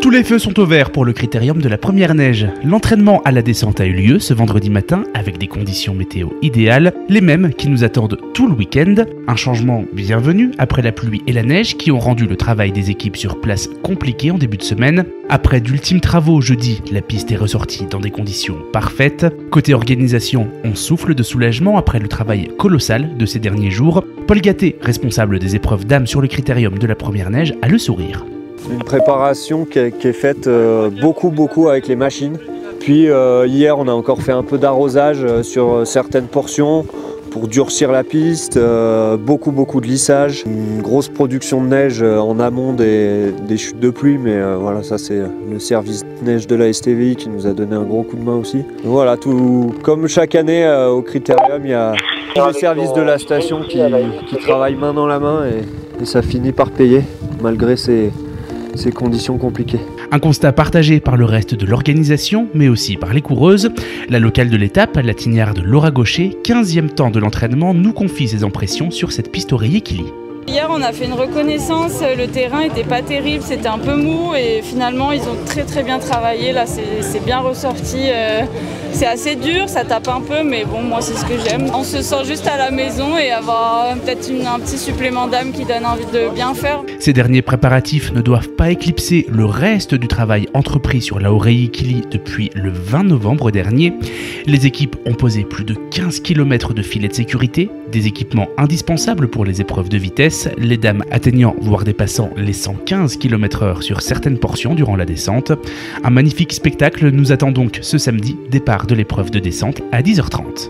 Tous les feux sont au vert pour le critérium de la première neige. L'entraînement à la descente a eu lieu ce vendredi matin avec des conditions météo idéales, les mêmes qui nous attendent tout le week-end. Un changement bienvenu après la pluie et la neige qui ont rendu le travail des équipes sur place compliqué en début de semaine. Après d'ultimes travaux jeudi, la piste est ressortie dans des conditions parfaites. Côté organisation, on souffle de soulagement après le travail colossal de ces derniers jours. Paul Gatté, responsable des épreuves dames sur le critérium de la première neige, a le sourire. Une préparation qui est faite beaucoup avec les machines. Puis hier, on a encore fait un peu d'arrosage sur certaines portions pour durcir la piste, beaucoup de lissage. Une grosse production de neige en amont des chutes de pluie, mais voilà, ça c'est le service neige de la STVI qui nous a donné un gros coup de main aussi. Voilà, tout comme chaque année au Critérium, il y a tous les services de la station qui travaillent main dans la main et ça finit par payer malgré ces conditions compliquées. Un constat partagé par le reste de l'organisation, mais aussi par les coureuses. La locale de l'étape, la tignarde Laura Gaucher, 15e temps de l'entraînement, nous confie ses impressions sur cette piste oreiller Kili. Hier on a fait une reconnaissance, le terrain était pas terrible, c'était un peu mou et finalement ils ont très bien travaillé, là c'est bien ressorti. C'est assez dur, ça tape un peu mais bon moi c'est ce que j'aime. On se sent juste à la maison et avoir peut-être un petit supplément d'âme qui donne envie de bien faire. Ces derniers préparatifs ne doivent pas éclipser le reste du travail entrepris sur la oreiller Kili depuis le 20 novembre dernier. Les équipes ont posé plus de 15 km de filets de sécurité, des équipements indispensables pour les épreuves de vitesse, les dames atteignant voire dépassant les 115 km/h sur certaines portions durant la descente. Un magnifique spectacle nous attend donc ce samedi, départ de l'épreuve de descente à 10h30.